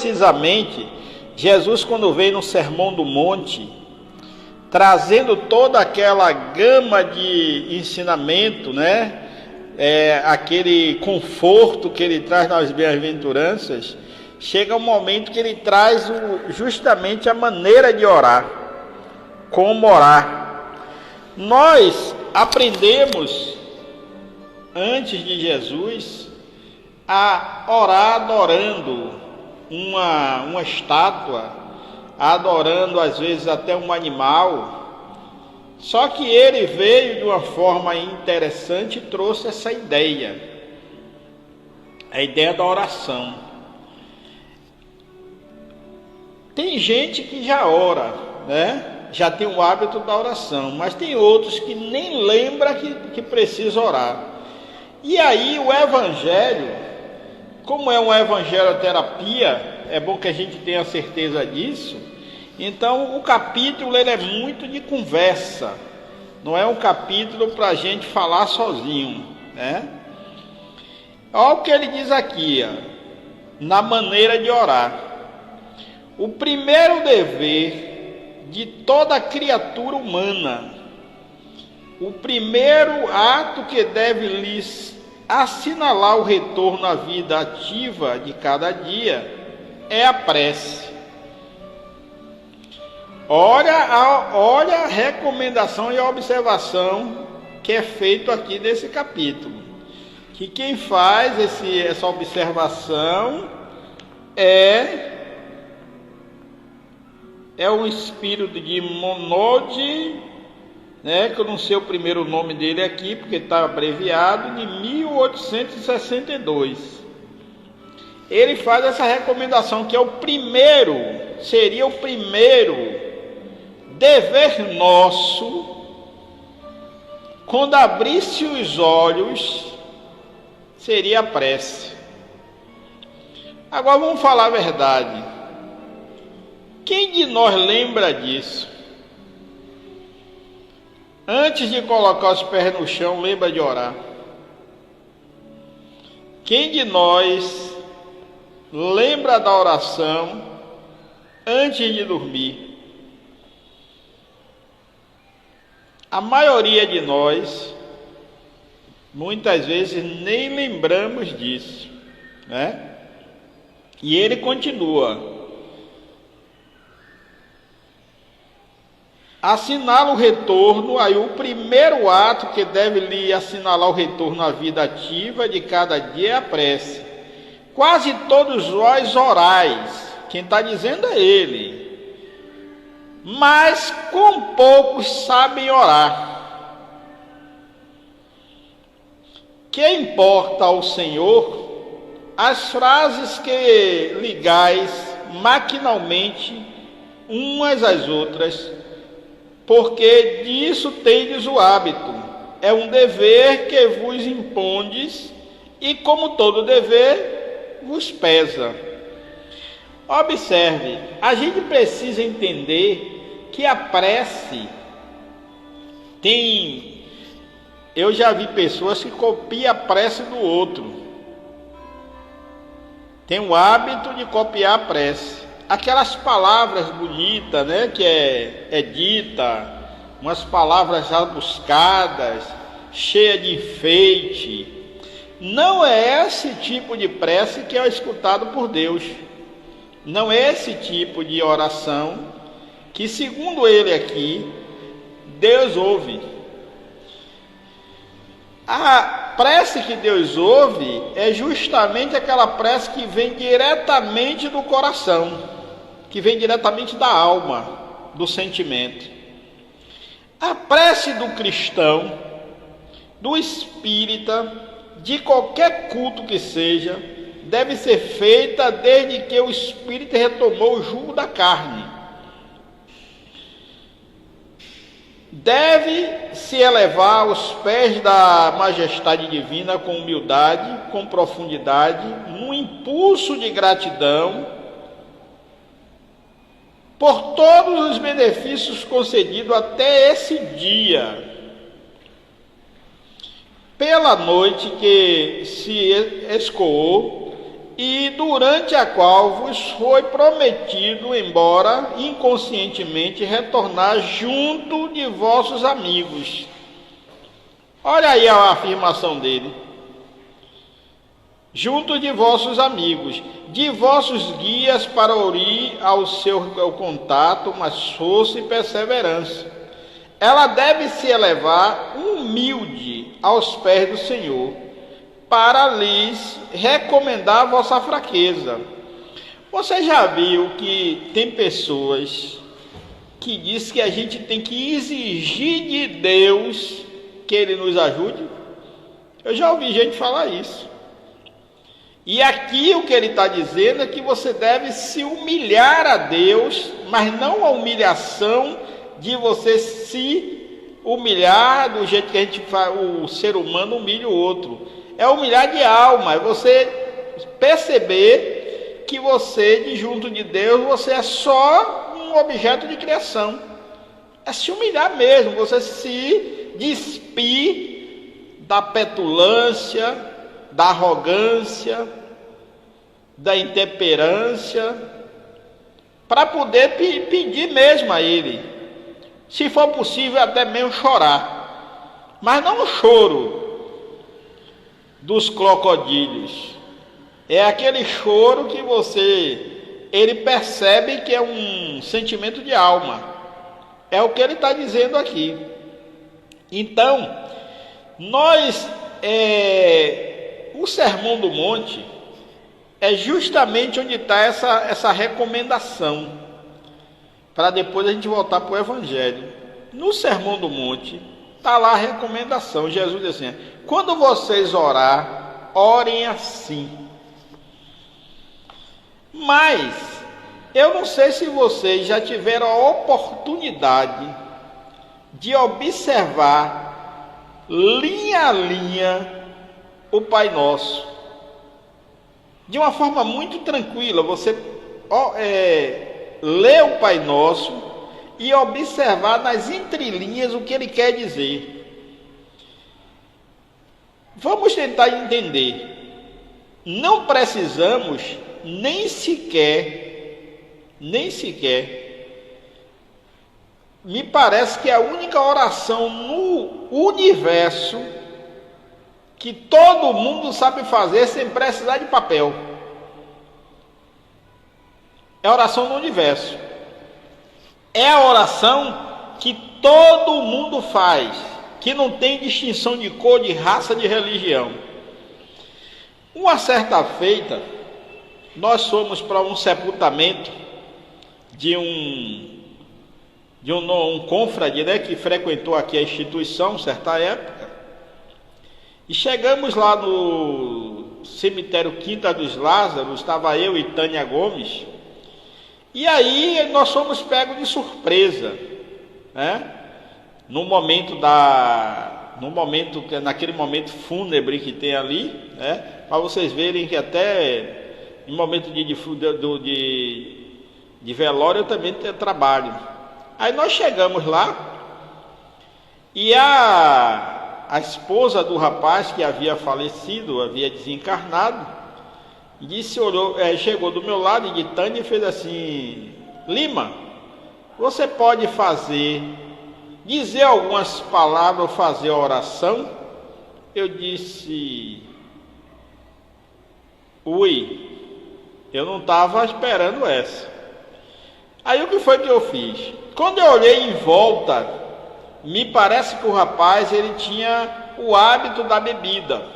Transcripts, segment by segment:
precisamente, Jesus, quando veio no Sermão do Monte, trazendo toda aquela gama de ensinamento, né? Aquele conforto que ele traz nas bem-aventuranças, chega um momento que ele traz justamente a maneira de orar, como orar. Nós aprendemos, antes de Jesus, a orar adorando uma estátua, adorando às vezes até um animal. Só que ele veio de uma forma interessante e trouxe essa ideia, a ideia da oração. Tem gente que já ora, né? Já tem o hábito da oração, mas tem outros que nem lembra que precisa orar. E aí o evangelho, como é um evangeloterapia, é bom que a gente tenha certeza disso. Então o capítulo ele é muito de conversa, não é um capítulo para a gente falar sozinho, né? Olha o que ele diz aqui, na maneira de orar. O primeiro dever de toda criatura humana, o primeiro ato que deve lhes assinalar o retorno à vida ativa de cada dia é a prece. Olha a recomendação e a observação que é feito aqui nesse capítulo. Que quem faz essa observação é um espírito de Monode, né, que eu não sei o primeiro nome dele aqui, porque está abreviado, de 1862. Ele faz essa recomendação, que seria o primeiro dever nosso, quando abrisse os olhos, seria a prece. Agora vamos falar a verdade. Quem de nós lembra disso? Antes de colocar os pés no chão, lembra de orar? Quem de nós lembra da oração antes de dormir? A maioria de nós, muitas vezes, nem lembramos disso, né? E ele continua. Assinala o retorno, aí o primeiro ato que deve lhe assinalar o retorno à vida ativa de cada dia é a prece. Quase todos vós orais, quem está dizendo é ele, mas com poucos sabem orar. Que importa ao Senhor as frases que ligais maquinalmente umas às outras, porque disso tendes o hábito. É um dever que vos impondes, e como todo dever, vos pesa. Observe, a gente precisa entender que a prece eu já vi pessoas que copiam a prece do outro. Tem o hábito de copiar a prece. Aquelas palavras bonitas, né, que é dita, umas palavras rebuscadas, cheias de enfeite. Não é esse tipo de prece que é escutado por Deus. Não é esse tipo de oração que, segundo ele aqui, Deus ouve. A prece que Deus ouve é justamente aquela prece que vem diretamente do coração, que vem diretamente da alma, do sentimento. A prece do cristão, do espírita, de qualquer culto que seja, deve ser feita desde que o espírito retomou o jugo da carne. Deve se elevar aos pés da majestade divina com humildade, com profundidade, num impulso de gratidão por todos os benefícios concedidos até esse dia, pela noite que se escoou e durante a qual vos foi prometido, embora inconscientemente, retornar junto de vossos amigos. Olha aí a afirmação dele. Junto de vossos amigos, de vossos guias para unir ao contato, mas força e perseverança. Ela deve se elevar humilde aos pés do Senhor, para lhes recomendar a vossa fraqueza. Você já viu que tem pessoas que diz que a gente tem que exigir de Deus que Ele nos ajude? Eu já ouvi gente falar isso. E aqui o que ele está dizendo é que você deve se humilhar a Deus, mas não a humilhação de você se humilhar do jeito que a gente faz, o ser humano humilha o outro. É humilhar de alma, é você perceber que você, de junto de Deus, você é só um objeto de criação. É se humilhar mesmo, você se despir da petulância, da arrogância, da intemperância, para poder pedir mesmo a Ele, se for possível até mesmo chorar, mas não o choro dos crocodilos, é aquele choro que ele percebe que é um sentimento de alma, é o que ele está dizendo aqui. Então, o Sermão do Monte é justamente onde está essa recomendação, para depois a gente voltar para o Evangelho. No Sermão do Monte está lá a recomendação. Jesus diz assim: quando vocês orar, orem assim. Mas eu não sei se vocês já tiveram a oportunidade de observar linha a linha o Pai Nosso, de uma forma muito tranquila. Você lê o Pai Nosso e observar nas entrelinhas o que ele quer dizer. Vamos tentar entender. Não precisamos nem sequer, me parece que é a única oração no universo que todo mundo sabe fazer sem precisar de papel. É a oração no universo. É a oração que todo mundo faz, que não tem distinção de cor, de raça, de religião. Uma certa feita, nós fomos para um sepultamento de um confrade, né, que frequentou aqui a instituição, certa época. E chegamos lá no cemitério Quinta dos Lázaros, estava eu e Tânia Gomes, e aí nós fomos pegos de surpresa, né? Naquele momento fúnebre que tem ali, né? Para vocês verem que até em momento de velório eu também trabalho. Aí nós chegamos lá e a esposa do rapaz que havia falecido, havia desencarnado, chegou do meu lado e de Tânia e fez assim: Lima, você pode dizer algumas palavras, fazer a oração? Eu disse: ui, eu não estava esperando essa. Aí o que foi que eu fiz? Quando eu olhei em volta, me parece que o rapaz ele tinha o hábito da bebida.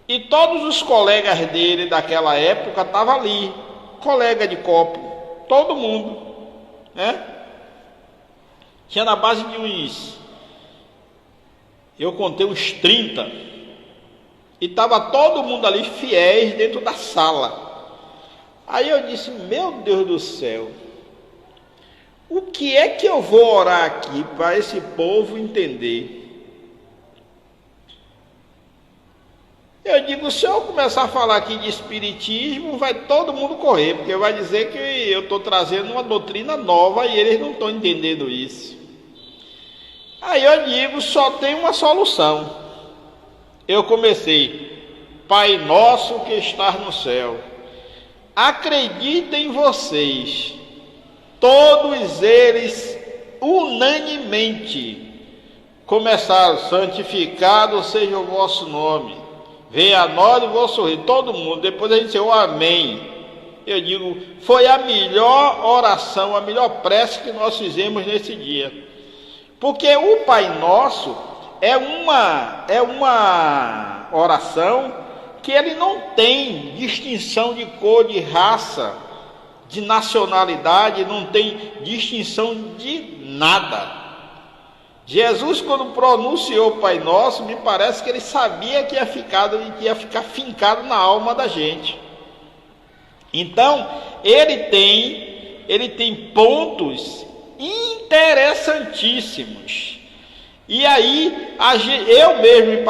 E todos os colegas dele daquela época estavam ali, colega de copo, todo mundo, né? Tinha na base de eu contei uns 30, e estava todo mundo ali fiéis dentro da sala. Aí eu disse: meu Deus do céu, o que é que eu vou orar aqui para esse povo entender? Eu digo: se eu começar a falar aqui de espiritismo, vai todo mundo correr, porque vai dizer que eu estou trazendo uma doutrina nova e eles não estão entendendo isso. Aí eu digo: só tem uma solução. Eu comecei: Pai nosso que estás no céu. Acreditem vocês, todos eles unanimemente começaram: santificado seja o vosso nome, venha a nós o vosso reino. Todo mundo, depois a gente disse o amém. Eu digo, foi a melhor oração, a melhor prece que nós fizemos nesse dia. Porque o Pai Nosso é uma oração que ele não tem distinção de cor, de raça, de nacionalidade, não tem distinção de nada. Jesus, quando pronunciou o Pai Nosso, me parece que ele sabia que ia ficar fincado na alma da gente. Então, ele tem pontos interessantíssimos. E aí, eu mesmo em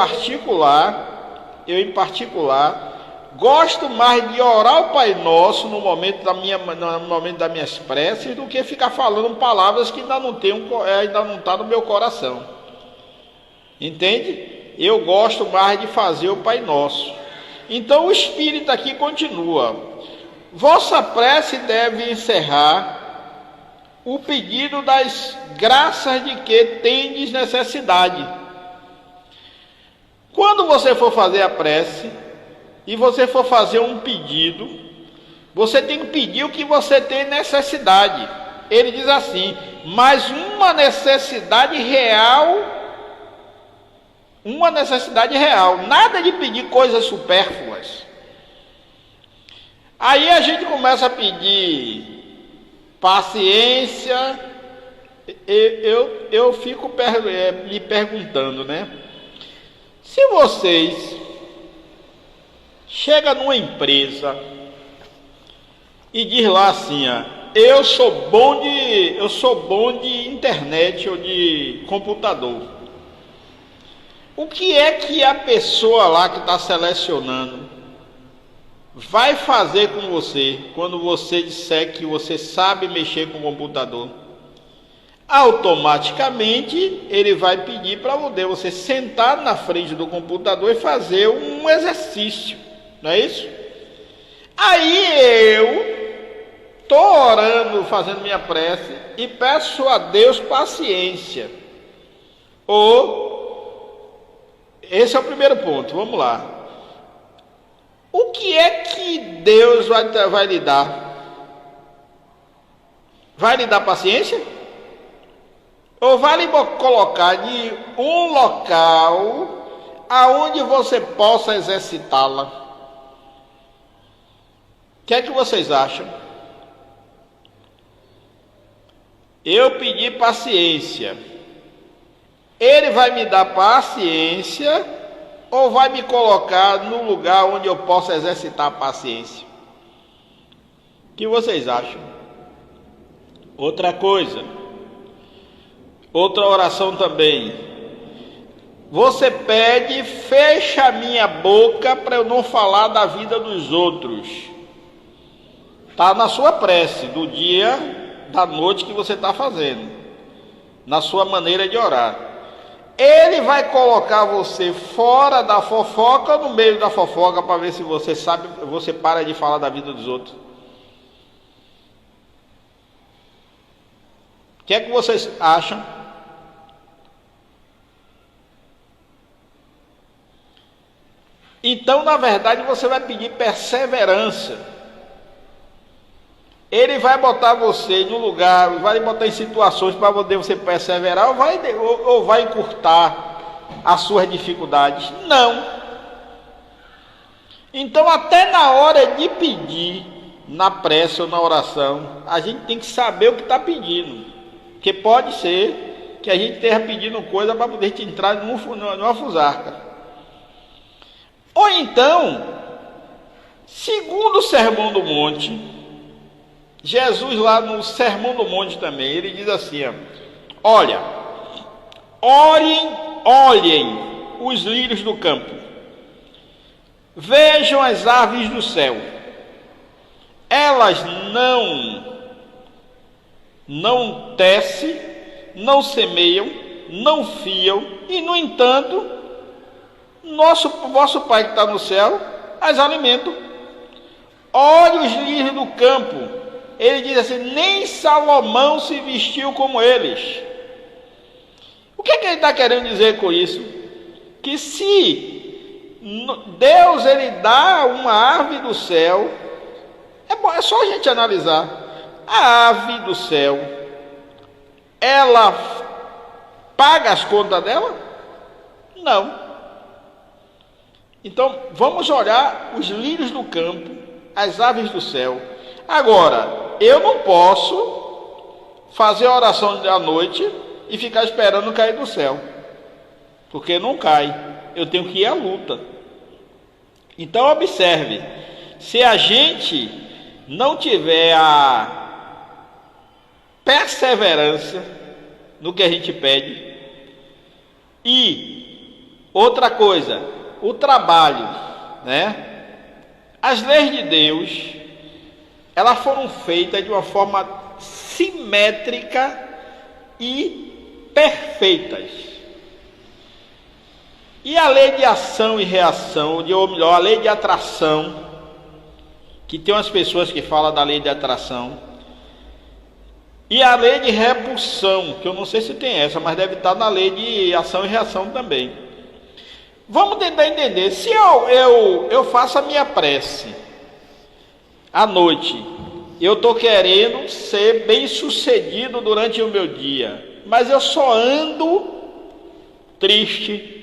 particular, gosto mais de orar o Pai Nosso no momento das minhas preces do que ficar falando palavras que ainda não está no meu coração. Entende? Eu gosto mais de fazer o Pai Nosso. Então o Espírito aqui continua: vossa prece deve encerrar o pedido das graças de que tendes necessidade. Quando você for fazer a prece e você for fazer um pedido, você tem que pedir o que você tem necessidade. Ele diz assim: mas uma necessidade real, nada de pedir coisas supérfluas. Aí a gente começa a pedir paciência. Eu fico lhe perguntando, né? Se vocês chegam numa empresa e diz lá assim, eu sou bom de internet ou de computador, o que é que a pessoa lá que está selecionando vai fazer com você quando você disser que você sabe mexer com o computador? Automaticamente ele vai pedir para você sentar na frente do computador e fazer um exercício, não é isso? Aí eu estou orando, fazendo minha prece e peço a Deus paciência. Esse é o primeiro ponto, vamos lá. O que é que Deus vai lhe dar? Vai lhe dar paciência? Ou vai lhe colocar de um local aonde você possa exercitá-la? O que é que vocês acham? Eu pedi paciência. Ele vai me dar paciência ou vai me colocar no lugar onde eu possa exercitar a paciência? O que vocês acham? Outra coisa, outra oração também. Você pede: fecha a minha boca para eu não falar da vida dos outros. Está na sua prece do dia, da noite que você está fazendo, na sua maneira de orar. Ele vai colocar você fora da fofoca ou no meio da fofoca para ver se você para de falar da vida dos outros? O que é que vocês acham? Então, na verdade, você vai pedir perseverança. Ele vai botar você no lugar, vai botar em situações para você perseverar, ou vai encurtar as suas dificuldades? Não. Então, até na hora de pedir, na prece ou na oração, a gente tem que saber o que está pedindo. Porque pode ser que a gente esteja pedindo coisa para poder entrar numa fusarca. Ou então, segundo o Sermão do Monte, Jesus lá no Sermão do Monte também, ele diz assim, olhem os lírios do campo, vejam as aves do céu, elas não tecem, não semeiam, não fiam, e no entanto, Vosso Pai que está no céu as alimenta. Olhe os lírios do campo. Ele diz assim: nem Salomão se vestiu como eles. O que ele está querendo dizer com isso? Que se Deus ele dá uma árvore do céu, é só a gente analisar. A ave do céu, ela paga as contas dela? Não. Então, vamos olhar os lírios do campo, as aves do céu. Agora, eu não posso fazer a oração da noite e ficar esperando cair do céu, porque não cai. Eu tenho que ir à luta. Então, observe, se a gente não tiver a perseverança no que a gente pede, e outra coisa, o trabalho, né? As leis de Deus, elas foram feitas de uma forma simétrica e perfeitas. E a lei de ação e reação, ou melhor, a lei de atração, que tem umas pessoas que falam da lei de atração, e a lei de repulsão, que eu não sei se tem essa, mas deve estar na lei de ação e reação também. Vamos tentar entender. Se eu faço a minha prece à noite, eu estou querendo ser bem sucedido durante o meu dia, mas eu só ando triste,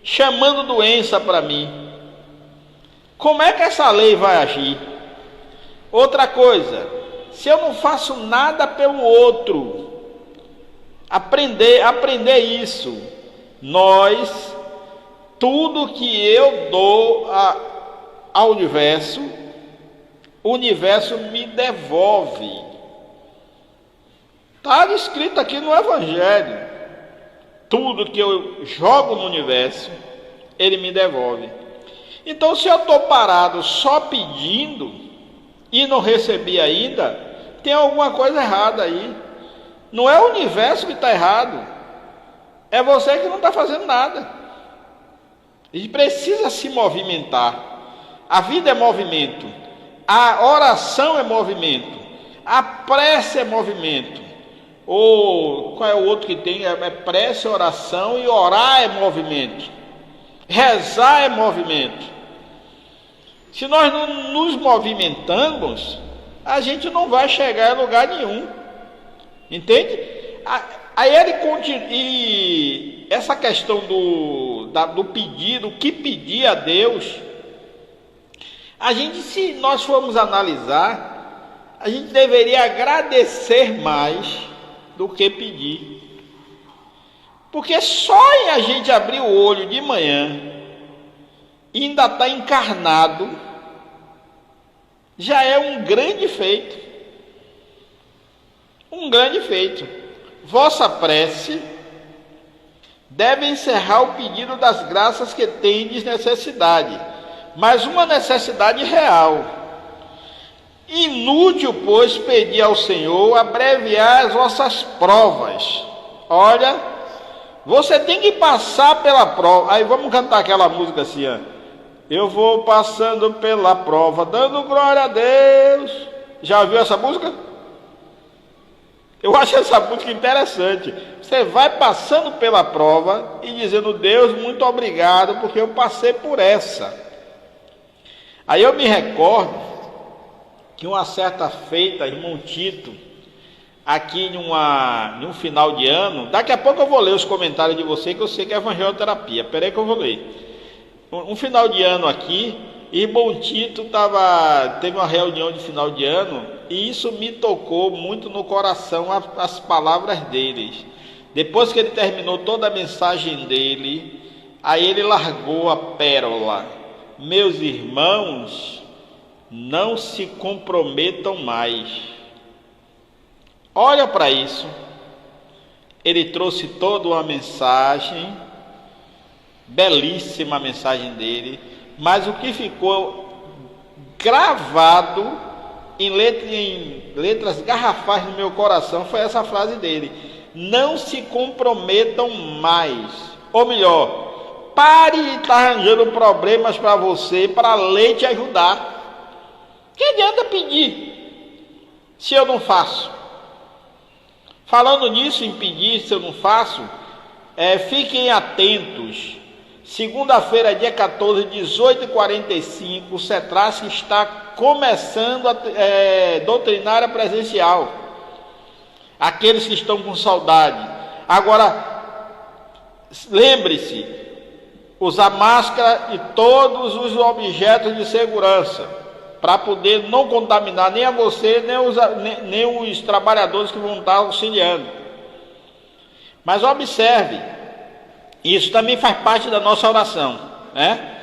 chamando doença para mim, como é que essa lei vai agir? Outra coisa, se eu não faço nada pelo outro, aprender isso, tudo que eu dou ao universo, o universo me devolve. Está escrito aqui no Evangelho. Tudo que eu jogo no universo, ele me devolve. Então, se eu estou parado só pedindo e não recebi ainda, tem alguma coisa errada aí. Não é o universo que está errado, é você que não está fazendo nada. A gente precisa se movimentar. A vida é movimento, a oração é movimento, a prece é movimento. Ou qual é o outro que tem? É prece, oração, e orar é movimento. Rezar é movimento. Se nós não nos movimentamos, a gente não vai chegar a lugar nenhum. Entende? Aí ele continua. E essa questão do pedido, o que pedir a Deus, a gente, se nós formos analisar, a gente deveria agradecer mais do que pedir. Porque só em a gente abrir o olho de manhã e ainda está encarnado, já é um grande feito. Um grande feito. Vossa prece deve encerrar o pedido das graças que tendes necessidade, mas uma necessidade real. Inútil, pois, pedir ao Senhor abreviar as vossas provas. Olha, você tem que passar pela prova. Aí vamos cantar aquela música assim, ó. Eu vou passando pela prova, dando glória a Deus. Já ouviu essa música? Eu acho essa música interessante. Você vai passando pela prova e dizendo: Deus, muito obrigado, porque eu passei por essa. Aí eu me recordo que uma certa feita, irmão Tito, aqui em um final de ano, daqui a pouco eu vou ler os comentários de você, que eu sei que é evangelioterapia, peraí que eu vou ler. Um final de ano aqui, irmão Tito teve uma reunião de final de ano, e isso me tocou muito no coração, as palavras deles. Depois que ele terminou toda a mensagem dele, aí ele largou a pérola: meus irmãos, não se comprometam mais. Olha para isso. Ele trouxe toda uma mensagem, belíssima mensagem dele, mas o que ficou gravado em letras garrafais no meu coração foi essa frase dele: não se comprometam mais. Ou melhor, Pare de estar arranjando problemas para você, para a lei te ajudar. Que adianta pedir se eu não faço? Falando nisso, em pedir se eu não faço, fiquem atentos. Segunda-feira, dia 14, 18h45, o CETRAS está começando a doutrinária presencial. Aqueles que estão com saudade. Agora, lembre-se, usar máscara e todos os objetos de segurança, para poder não contaminar nem a você, nem os trabalhadores que vão estar auxiliando. Mas observe, isso também faz parte da nossa oração, né?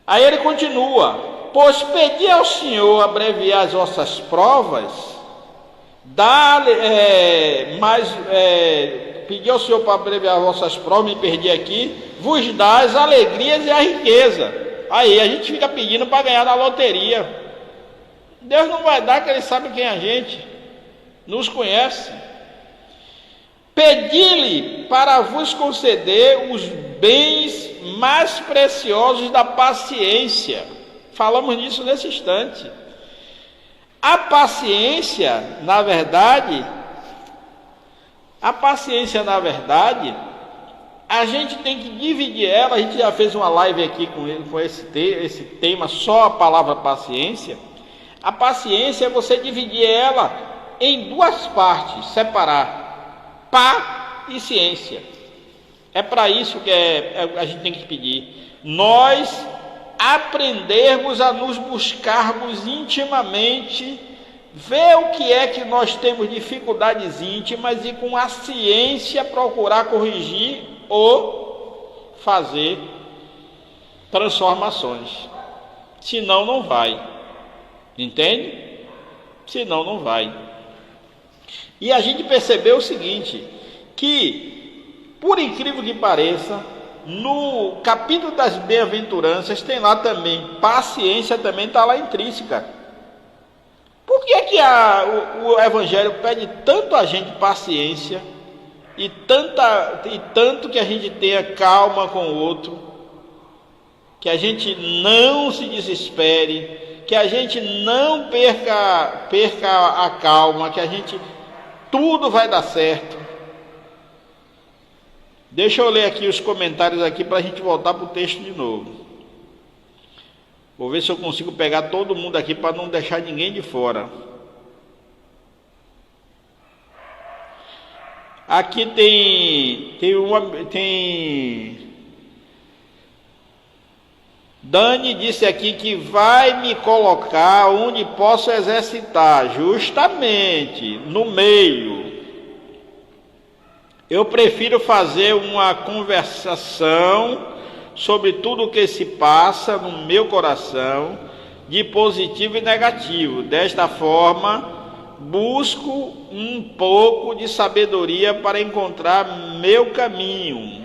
Aí ele continua: pois pedi ao Senhor abreviar as vossas provas, pedi ao Senhor para abreviar as vossas provas, me perdi aqui, vos dá as alegrias e a riqueza. Aí a gente fica pedindo para ganhar na loteria. Deus não vai dar, que Ele sabe quem é a gente, nos conhece. Pedi-lhe para vos conceder os bens mais preciosos da paciência. Falamos nisso nesse instante. A paciência, na verdade, a gente tem que dividir ela. A gente já fez uma live aqui com esse tema, só a palavra paciência. A paciência é você dividir ela em duas partes, separar pá e ciência. É para isso que a gente tem que pedir. Nós aprendermos a nos buscarmos intimamente, ver o que é que nós temos dificuldades íntimas e com a ciência procurar corrigir ou fazer transformações. Senão não vai. Entende? Senão não vai. E a gente percebeu o seguinte, que, por incrível que pareça, no capítulo das bem-aventuranças tem lá também, paciência também está lá intrínseca. Por que o Evangelho pede tanto a gente paciência e tanto que a gente tenha calma com o outro, que a gente não se desespere, que a gente não perca a calma, que a gente, tudo vai dar certo? Deixa eu ler aqui os comentários aqui para a gente voltar para o texto de novo. Vou ver se eu consigo pegar todo mundo aqui para não deixar ninguém de fora. Aqui tem Dani disse aqui que vai me colocar onde posso exercitar, justamente no meio. Eu prefiro fazer uma conversação sobre tudo o que se passa no meu coração, de positivo e negativo. Desta forma, busco um pouco de sabedoria para encontrar meu caminho.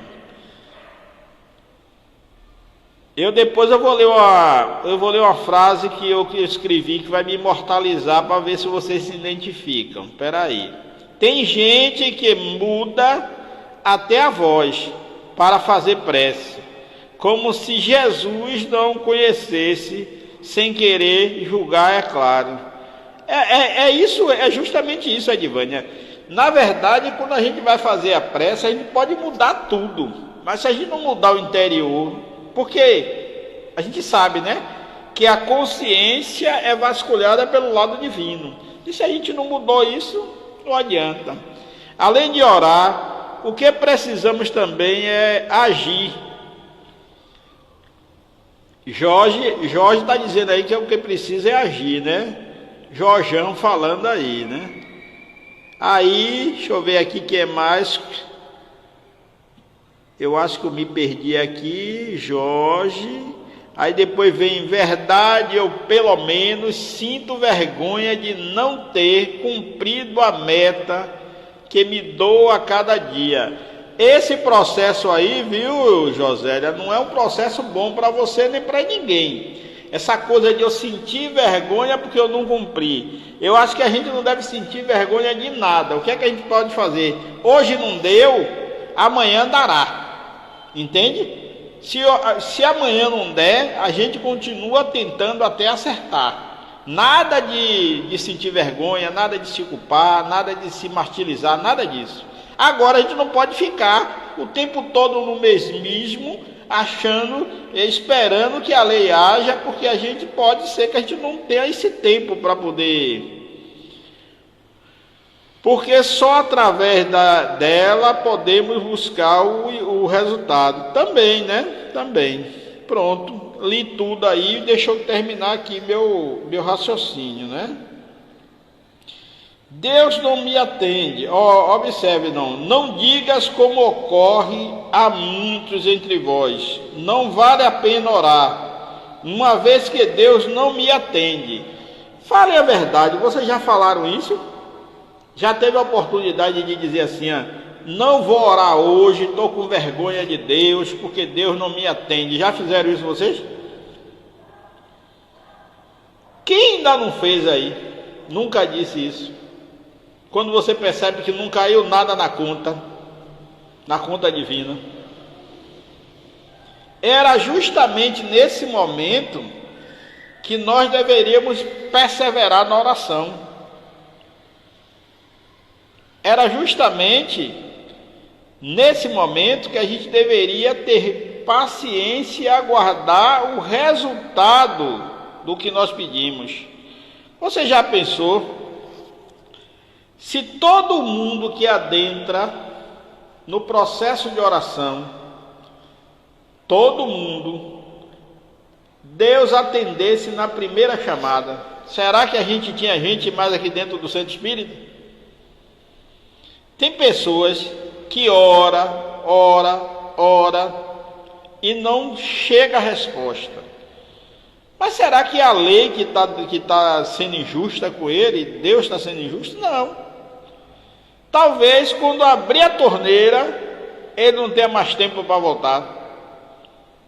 Depois eu vou ler uma frase que eu escrevi que vai me imortalizar para ver se vocês se identificam. Espera aí. Tem gente que muda até a voz para fazer prece, como se Jesus não conhecesse, sem querer julgar, é claro. É justamente isso, Edivânia. Na verdade, quando a gente vai fazer a prece, a gente pode mudar tudo, mas se a gente não mudar o interior, porque a gente sabe, né, que a consciência é vasculhada pelo lado divino, e se a gente não mudou isso, não adianta. Além de orar, o que precisamos também é agir. Jorge está dizendo aí que o que precisa é agir, né? Jorjão falando aí, né? Aí, deixa eu ver aqui o que é mais. Eu acho que eu me perdi aqui, Jorge. Aí depois vem: verdade, eu pelo menos sinto vergonha de não ter cumprido a meta que me dou a cada dia. Esse processo aí, viu, Josélia, não é um processo bom para você nem para ninguém. Essa coisa de eu sentir vergonha porque eu não cumpri. Eu acho que a gente não deve sentir vergonha de nada. O que é que a gente pode fazer? Hoje não deu, amanhã dará. entende? Se amanhã não der, a gente continua tentando até acertar. Nada de sentir vergonha, nada de se culpar, nada de se martirizar, nada disso. Agora a gente não pode ficar o tempo todo no mesmismo, achando, esperando que a lei haja, porque a gente pode ser que a gente não tenha esse tempo para poder... Porque só através dela podemos buscar o resultado. Também, né? Também. Pronto. Li tudo aí, deixa eu terminar aqui meu raciocínio, né? Deus não me atende. Observe, não digas como ocorre a muitos entre vós. Não vale a pena orar, uma vez que Deus não me atende. Fale a verdade, vocês já falaram isso? Já teve a oportunidade de dizer assim, não vou orar hoje, estou com vergonha de Deus, porque Deus não me atende. Já fizeram isso vocês? Quem ainda não fez aí? Nunca disse isso. Quando você percebe que não caiu nada na conta divina. Era justamente nesse momento que nós deveríamos perseverar na oração. Era justamente nesse momento que a gente deveria ter paciência e aguardar o resultado do que nós pedimos. Você já pensou? Se todo mundo que adentra no processo de oração, todo mundo, Deus atendesse na primeira chamada, será que a gente tinha gente mais aqui dentro do centro espírita? Tem pessoas que ora e não chega a resposta. Mas será que a lei que tá sendo injusta com ele, Deus está sendo injusto? Não. Talvez quando abrir a torneira, ele não tenha mais tempo para voltar.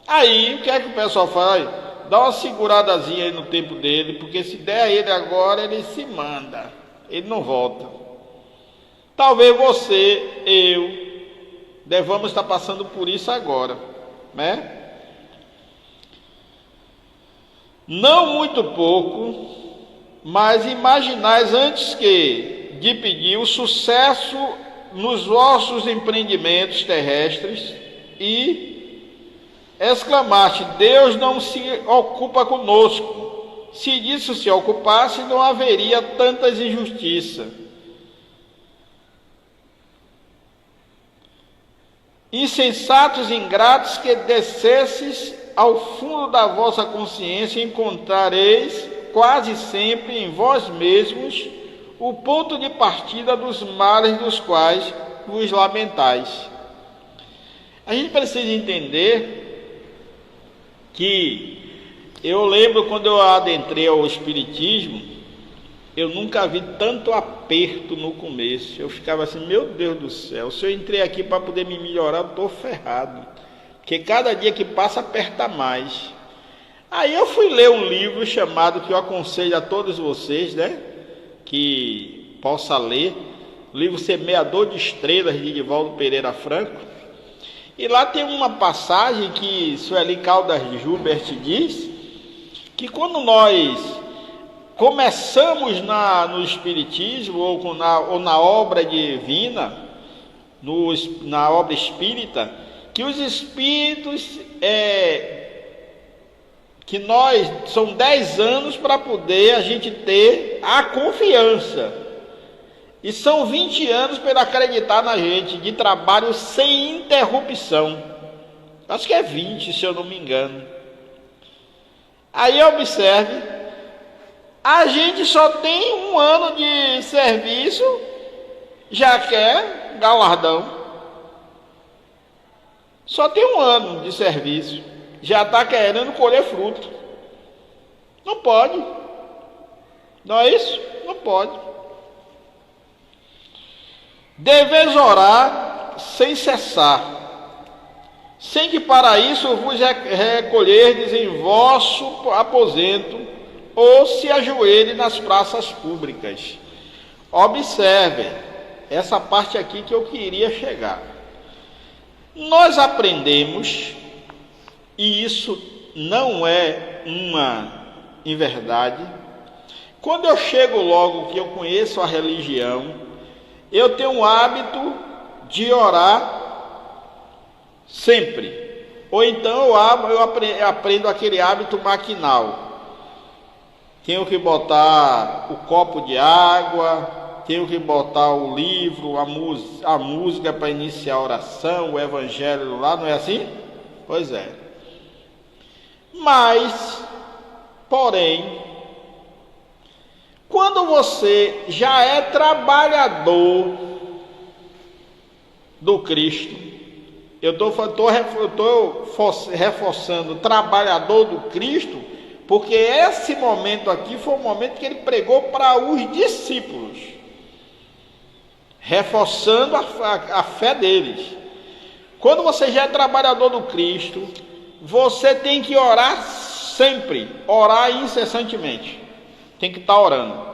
Aí, o que é que o pessoal faz? Dá uma seguradazinha aí no tempo dele, porque se der a ele agora, ele se manda. Ele não volta. Talvez você, eu, devamos estar passando por isso agora, né? Não muito pouco, mas imaginais antes de pedir o sucesso nos vossos empreendimentos terrestres e exclamaste, Deus não se ocupa conosco. Se disso se ocupasse, não haveria tantas injustiças. Insensatos e ingratos, que descesses ao fundo da vossa consciência, encontrareis quase sempre em vós mesmos o ponto de partida dos males dos quais vos lamentais. A gente precisa entender que eu lembro quando eu adentrei ao Espiritismo, eu nunca vi tanto aperto no começo. Eu ficava assim, meu Deus do céu, se eu entrei aqui para poder me melhorar, eu estou ferrado. Porque cada dia que passa, aperta mais. Aí eu fui ler um livro chamado, que eu aconselho a todos vocês, né? Que possa ler. O livro Semeador de Estrelas, de Divaldo Pereira Franco. E lá tem uma passagem que Sueli Caldas Gilbert diz, que quando nós começamos no Espiritismo ou na obra divina, na obra espírita, que os espíritos, são 10 anos para poder a gente ter a confiança, e são 20 anos para acreditar na gente, de trabalho sem interrupção. Acho que é 20, se eu não me engano. Aí observe, a gente só tem 1 ano de serviço, já quer galardão. Só tem 1 ano de serviço, já está querendo colher fruto. Não pode. Não é isso? Não pode. Deveis orar sem cessar, sem que para isso vos recolherdes em vosso aposento, ou se ajoelhe nas praças públicas. Observe essa parte aqui que eu queria chegar. Nós aprendemos, e isso não é uma inverdade. Quando eu chego logo que eu conheço a religião, eu tenho o hábito de orar sempre. Ou então eu aprendo aquele hábito maquinal. Tenho que botar o copo de água, tenho que botar o livro, a música para iniciar a oração, o evangelho lá, não é assim? Pois é. Mas, porém, quando você já é trabalhador do Cristo, eu estou reforçando trabalhador do Cristo, porque esse momento aqui foi o momento que ele pregou para os discípulos, reforçando a fé deles. Quando você já é trabalhador do Cristo, você tem que orar sempre, orar incessantemente, tem que estar orando.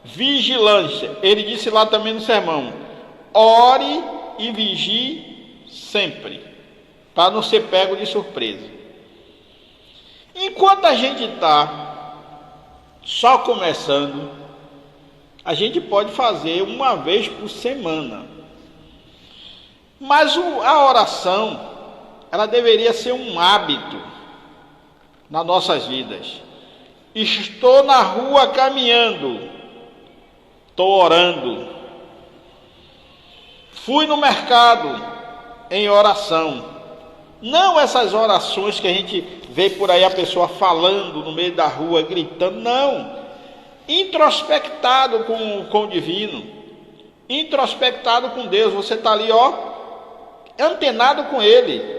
Vigilância, ele disse lá também no sermão, ore e vigie sempre, para não ser pego de surpresa. Enquanto a gente está só começando, a gente pode fazer uma vez por semana. Mas a oração, ela deveria ser um hábito nas nossas vidas. Estou na rua caminhando, estou orando. Fui no mercado, em oração. Não essas orações que a gente vê por aí a pessoa falando no meio da rua, gritando, não. Introspectado com o divino, introspectado com Deus. Você está ali, antenado com Ele.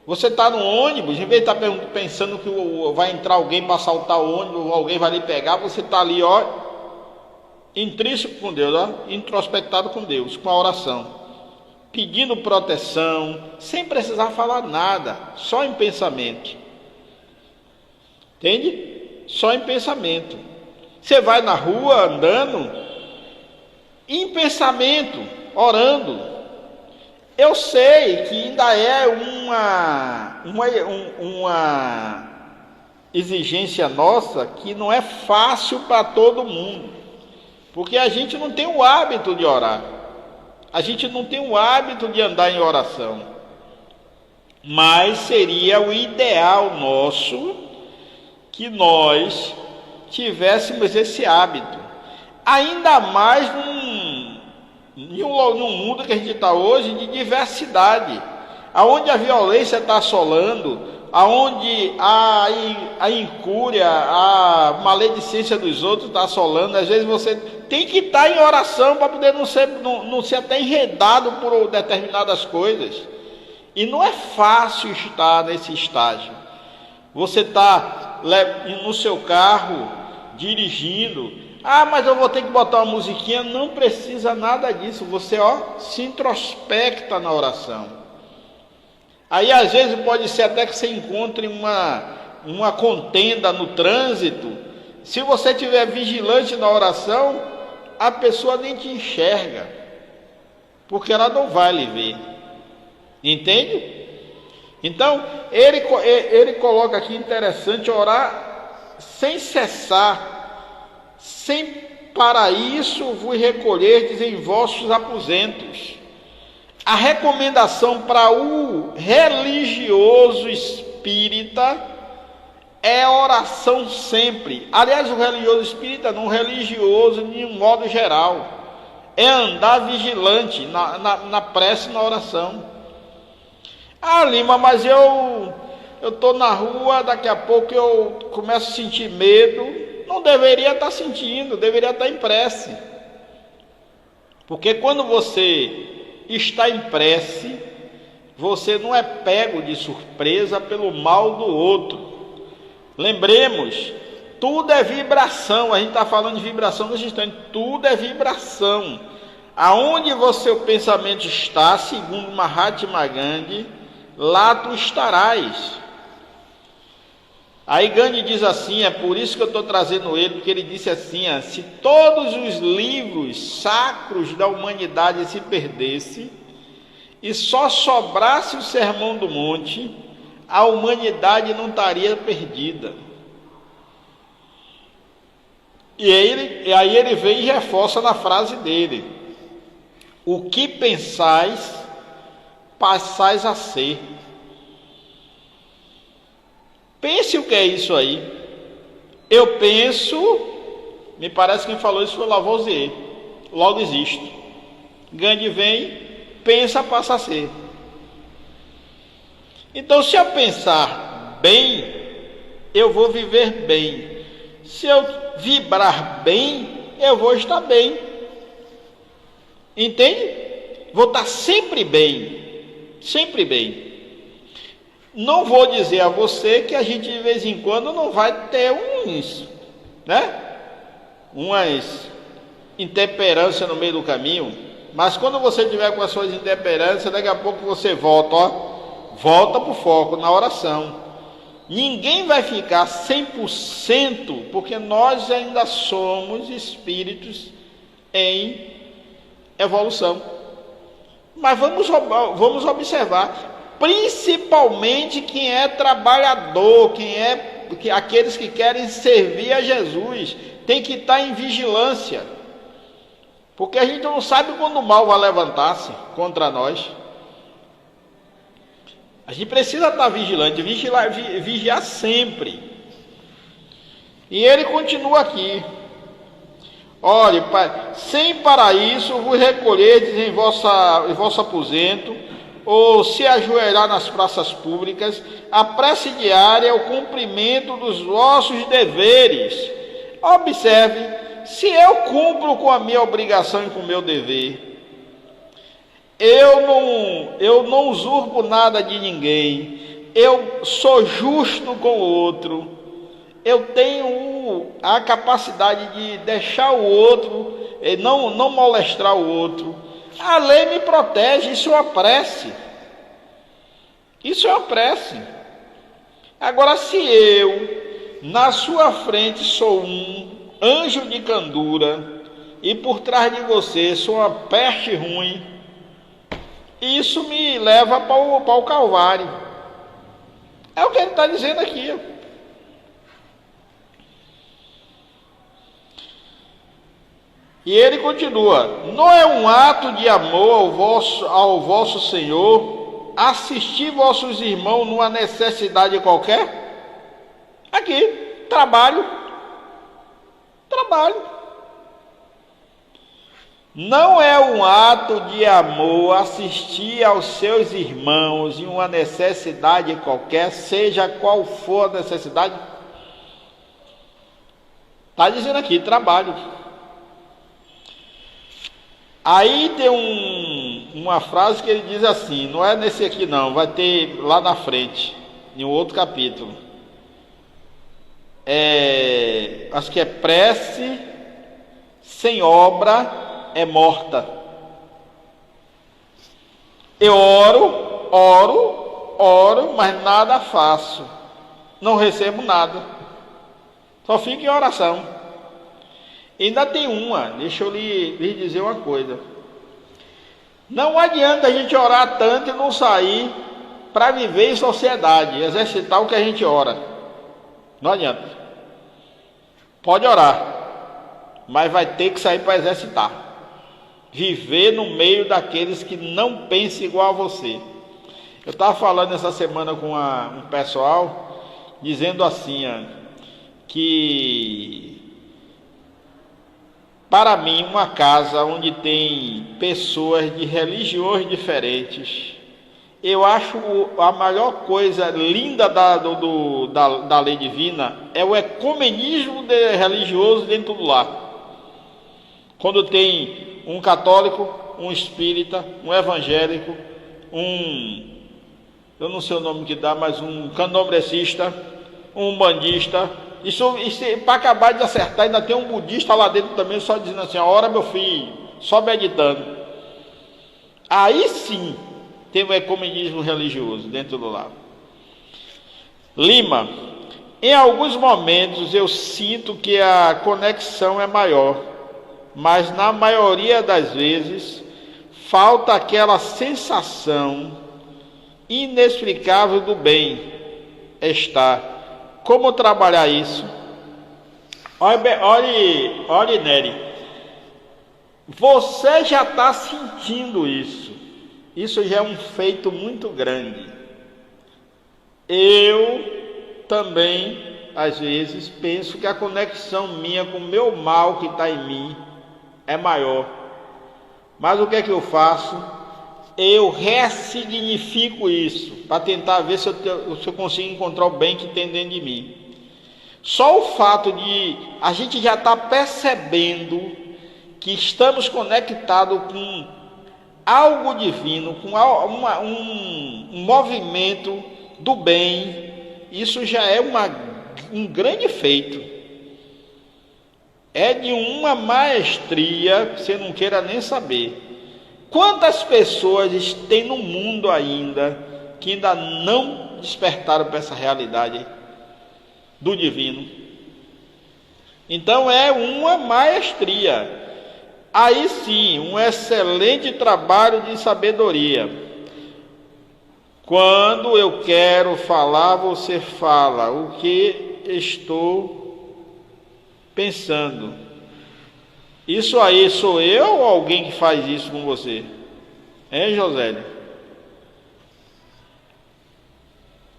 Você está no ônibus, em vez de estar pensando que vai entrar alguém para assaltar o ônibus, ou alguém vai lhe pegar, você está ali, intrínseco com Deus, introspectado com Deus, com a oração, pedindo proteção, sem precisar falar nada, só em pensamento. Entende? Só em pensamento. Você vai na rua andando, em pensamento, orando. Eu sei que ainda é uma exigência nossa que não é fácil para todo mundo, porque a gente não tem o hábito de orar. A gente não tem o hábito de andar em oração, mas seria o ideal nosso que nós tivéssemos esse hábito, ainda mais num mundo que a gente está hoje de diversidade, aonde a violência está assolando, aonde a incúria, a maledicência dos outros está assolando. Às vezes você tem que estar em oração para poder não ser até enredado por determinadas coisas. E não é fácil estar nesse estágio. Você está no seu carro, dirigindo. Mas eu vou ter que botar uma musiquinha. Não precisa nada disso. Você se introspecta na oração. Aí às vezes pode ser até que você encontre uma contenda no trânsito. Se você estiver vigilante na oração, a pessoa nem te enxerga, porque ela não vai lhe ver. Entende? Então, ele coloca aqui interessante, orar sem cessar, sem para isso vos recolherdes em vossos aposentos. A recomendação para o religioso espírita é oração sempre. Aliás, o religioso espírita não, o religioso de um modo geral, é andar vigilante na prece e na oração. Lima, mas eu estou na rua, daqui a pouco eu começo a sentir medo. Não deveria estar sentindo, deveria estar em prece. Porque quando você está em prece, você não é pego de surpresa pelo mal do outro. Lembremos, tudo é vibração. A gente está falando de vibração nesse instante. Tudo é vibração. Aonde o seu pensamento está, segundo Mahatma Gandhi, lá tu estarás. Aí Gandhi diz assim, é por isso que eu estou trazendo ele, porque ele disse assim, se todos os livros sacros da humanidade se perdessem, e só sobrasse o Sermão do Monte, a humanidade não estaria perdida. E aí ele vem e reforça na frase dele: o que pensais, passais a ser. Pense o que é isso aí. Eu penso, me parece que quem falou isso foi Lavoisier. Logo existe. Gandhi vem, pensa, passa a ser. Então, se eu pensar bem, eu vou viver bem. Se eu vibrar bem, eu vou estar bem. Entende? Vou estar sempre bem. Sempre bem. Não vou dizer a você que a gente de vez em quando não vai ter umas intemperâncias no meio do caminho, mas quando você tiver com as suas intemperâncias, daqui a pouco você volta para o foco na oração. Ninguém vai ficar 100%, porque nós ainda somos espíritos em evolução. Mas vamos observar, principalmente quem é trabalhador, aqueles que querem servir a Jesus, tem que estar em vigilância, porque a gente não sabe quando o mal vai levantar-se contra nós. A gente precisa estar vigilante, vigiar sempre. E ele continua aqui: olhe, Pai, sem para isso vos recolherdes em vosso aposento, ou se ajoelhar nas praças públicas, a prece diária é o cumprimento dos vossos deveres. Observe, se eu cumpro com a minha obrigação e com o meu dever, eu não usurpo nada de ninguém, eu sou justo com o outro, eu tenho a capacidade de deixar o outro, não molestar o outro. A lei me protege, isso é uma prece. Isso é uma prece. Agora, se eu, na sua frente, sou um anjo de candura, e por trás de você sou uma peste ruim, isso me leva para o Calvário. É o que ele está dizendo aqui. E ele continua: não é um ato de amor ao vosso Senhor assistir vossos irmãos numa necessidade qualquer? Aqui, trabalho. Não é um ato de amor assistir aos seus irmãos em uma necessidade qualquer, seja qual for a necessidade? Está dizendo aqui, trabalho. Aí tem uma frase que ele diz assim, não é nesse aqui não, vai ter lá na frente, em um outro capítulo. Acho que é prece sem obra é morta. Eu oro, mas nada faço, não recebo nada, só fico em oração. Ainda tem deixa eu lhe dizer uma coisa: não adianta a gente orar tanto e não sair para viver em sociedade, exercitar o que a gente ora. Não adianta. Pode orar, mas vai ter que sair para exercitar. Viver no meio daqueles que não pensam igual a você. Eu estava falando essa semana com um pessoal, dizendo assim, que para mim uma casa onde tem pessoas de religiões diferentes, eu acho a maior coisa linda da lei divina é o ecumenismo religioso dentro do lar. Quando tem um católico, um espírita, um evangélico, eu não sei o nome que dá, mas um candomblecista, um umbandista. Isso para acabar de acertar, ainda tem um budista lá dentro também, só dizendo assim: ora meu filho, só meditando. Aí sim tem o ecumenismo religioso dentro do lar. Lima: em alguns momentos eu sinto que a conexão é maior, mas na maioria das vezes falta aquela sensação inexplicável do bem-estar. Como trabalhar isso? Olhe, Nery, você já está sentindo isso. Isso já é um feito muito grande. Eu também, às vezes, penso que a conexão minha com o meu mal que está em mim é maior. Mas o que é que eu faço? Eu ressignifico isso, para tentar ver se eu consigo encontrar o bem que tem dentro de mim. Só o fato de a gente já estar percebendo que estamos conectados com algo divino, com um movimento do bem, isso já é um grande feito. É de uma maestria que você não queira nem saber. Quantas pessoas tem no mundo ainda que ainda não despertaram para essa realidade do divino? Então é uma maestria. Aí sim, um excelente trabalho de sabedoria. Quando eu quero falar, você fala o que estou pensando. Isso aí sou eu ou alguém que faz isso com você? Hein, Josélia?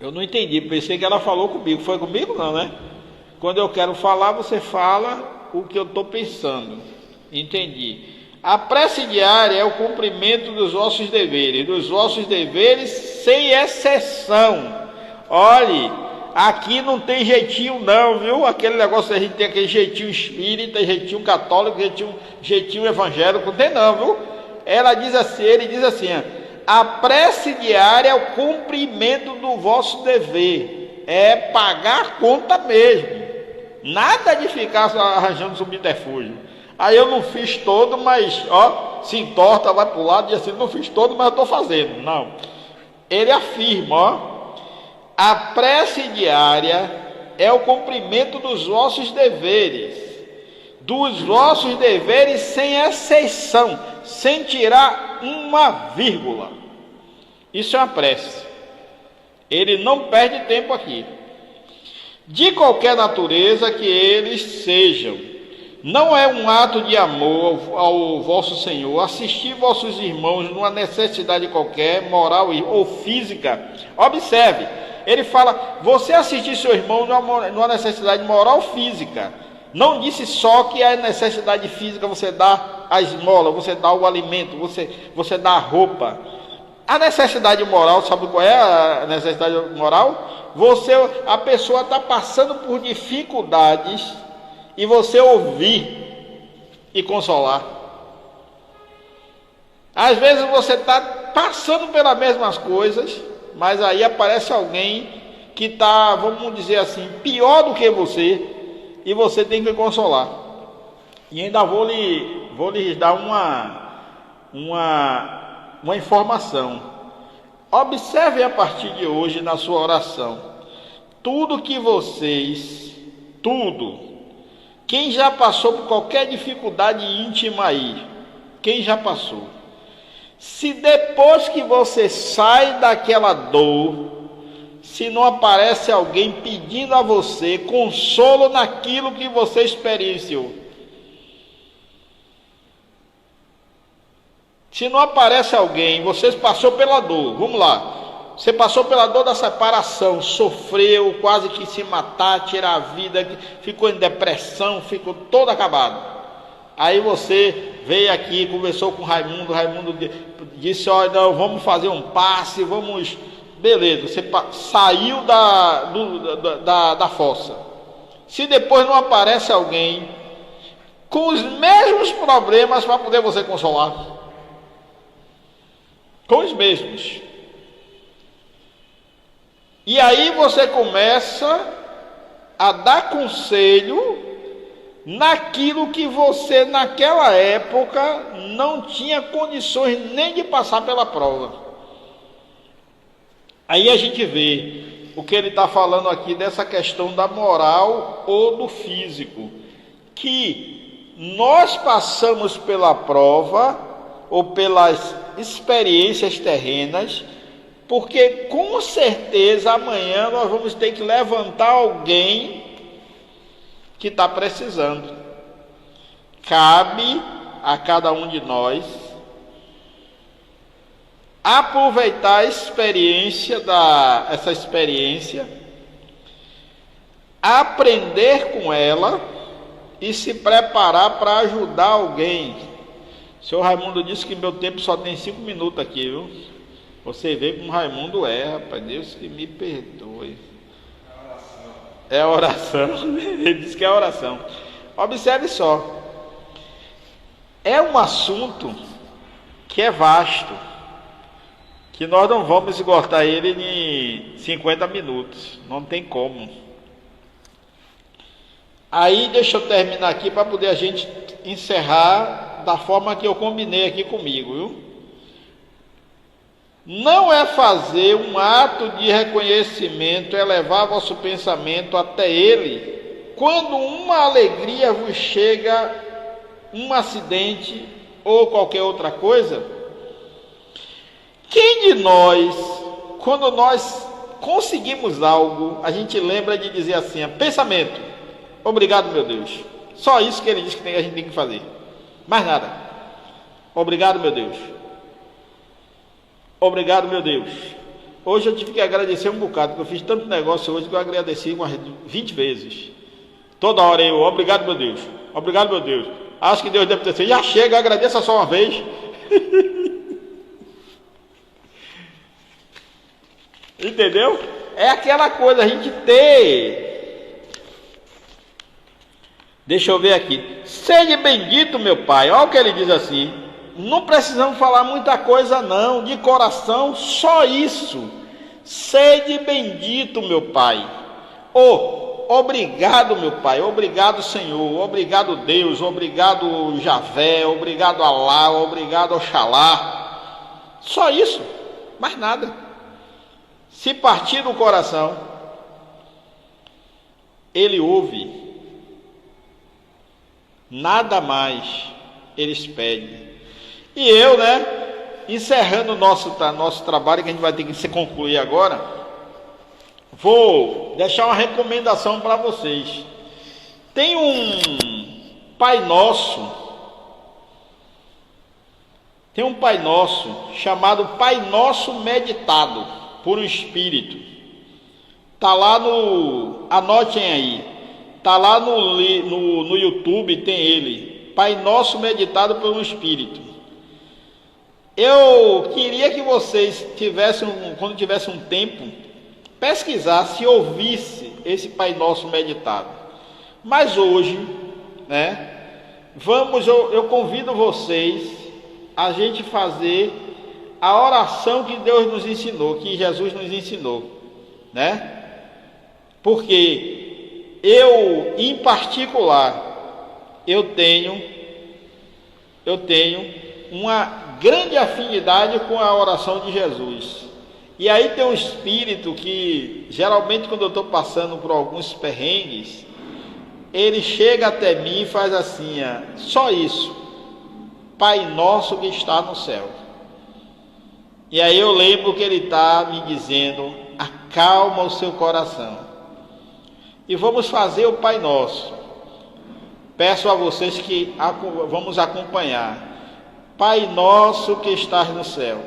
Eu não entendi, pensei que ela falou comigo. Foi comigo não, né? Quando eu quero falar, você fala o que eu estou pensando. Entendi. A prece diária é o cumprimento dos vossos deveres sem exceção. Olhe, aqui não tem jeitinho não, viu? Aquele negócio a gente tem aquele jeitinho espírita, jeitinho católico, jeitinho evangélico, não tem não, viu? Ele diz assim, a prece diária é o cumprimento do vosso dever, é pagar a conta mesmo, nada de ficar arranjando subterfúgio. Aí eu não fiz todo, mas se entorta, vai para o lado e assim, não fiz todo, mas eu estou fazendo. Não, ele afirma, a prece diária é o cumprimento dos vossos deveres sem exceção, sem tirar uma vírgula. Isso é uma prece. Ele não perde tempo aqui. De qualquer natureza que eles sejam, não é um ato de amor ao vosso Senhor assistir vossos irmãos numa necessidade qualquer, moral ou física. Observe, ele fala, você assistir seu irmão numa necessidade moral ou física. Não disse só que a necessidade física você dá a esmola, você dá o alimento, você dá a roupa. A necessidade moral, sabe qual é a necessidade moral? A pessoa está passando por dificuldades e você ouvir e consolar. Às vezes você está passando pelas mesmas coisas, mas aí aparece alguém que está, vamos dizer assim, pior do que você, e você tem que consolar. E ainda vou lhes dar uma informação. Observe a partir de hoje na sua oração, quem já passou por qualquer dificuldade íntima aí, quem já passou, se depois que você sai daquela dor, se não aparece alguém pedindo a você consolo naquilo que você experienciou, se não aparece alguém, você passou pela dor, vamos lá, você passou pela dor da separação, sofreu, quase que se matar, tirar a vida, ficou em depressão, ficou todo acabado. Aí você veio aqui, conversou com o Raimundo disse, olha, não, vamos fazer um passe, beleza, você saiu da fossa. Se depois não aparece alguém com os mesmos problemas para poder você consolar, com os mesmos, e aí você começa a dar conselho naquilo que você naquela época não tinha condições nem de passar pela prova. Aí a gente vê o que ele está falando aqui dessa questão da moral ou do físico, que nós passamos pela prova ou pelas experiências terrenas, porque com certeza amanhã nós vamos ter que levantar alguém que está precisando. Cabe a cada um de nós aproveitar essa experiência, aprender com ela e se preparar para ajudar alguém. O senhor Raimundo disse que meu tempo só tem 5 minutos aqui, viu? Você vê como Raimundo é, rapaz. Deus que me perdoe. É a oração. Ele disse que é a oração. Observe só. É um assunto que é vasto, que nós não vamos esgotar ele em 50 minutos. Não tem como. Aí deixa eu terminar aqui para poder a gente encerrar da forma que eu combinei aqui comigo, viu? Não é fazer um ato de reconhecimento, é levar vosso pensamento até Ele, quando uma alegria vos chega, um acidente ou qualquer outra coisa. Quem de nós, quando nós conseguimos algo, a gente lembra de dizer assim, pensamento, obrigado meu Deus. Só isso que ele diz que a gente tem que fazer, mais nada. Obrigado meu Deus. Obrigado meu Deus. Hoje eu tive que agradecer um bocado, porque eu fiz tanto negócio hoje que eu agradeci umas 20 vezes. Toda hora eu, obrigado meu Deus. Obrigado meu Deus. Acho que Deus deve ter sido, já chega, agradeça só uma vez. Entendeu? É aquela coisa, a gente ter. Deixa eu ver aqui. Sede bendito, meu Pai. Olha o que ele diz assim. Não precisamos falar muita coisa não. De coração, só isso. Sede bendito, meu Pai. Obrigado, meu Pai. Obrigado, Senhor. Obrigado, Deus. Obrigado, Javé. Obrigado, Alá. Obrigado, Oxalá. Só isso. Mais nada. Se partir do coração, ele ouve, nada mais eles pedem. E eu, encerrando o nosso trabalho, que a gente vai ter que se concluir agora, vou deixar uma recomendação para vocês. Tem um Pai Nosso, chamado Pai Nosso Meditado por um Espírito. Tá lá anotem aí, tá lá no YouTube, tem ele, Pai Nosso Meditado por um Espírito. Eu queria que vocês quando tivessem um tempo, pesquisasse e ouvisse esse Pai Nosso Meditado. Mas hoje, eu convido vocês a gente fazer a oração que Deus nos ensinou, que Jesus nos ensinou, Porque eu, em particular, eu tenho uma grande afinidade com a oração de Jesus. E aí tem um espírito que, geralmente, quando eu estou passando por alguns perrengues, ele chega até mim e faz assim, só isso, Pai Nosso que está no céu. E aí eu lembro que ele está me dizendo, acalma o seu coração. E vamos fazer o Pai Nosso. Peço a vocês que vamos acompanhar. Pai Nosso que estás no céu,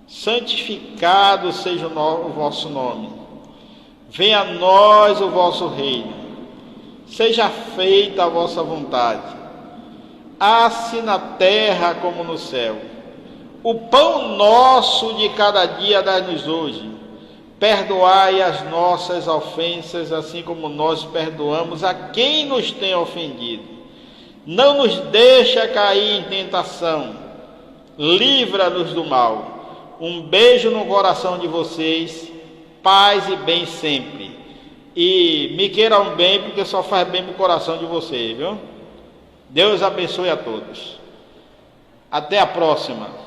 santificado seja o vosso nome. Venha a nós o vosso reino. Seja feita a vossa vontade, assim na terra como no céu. O pão nosso de cada dia dai-nos hoje. Perdoai as nossas ofensas, assim como nós perdoamos a quem nos tem ofendido. Não nos deixa cair em tentação. Livra-nos do mal. Um beijo no coração de vocês. Paz e bem sempre. E me queiram bem, porque só faz bem pro coração de vocês, viu? Deus abençoe a todos. Até a próxima.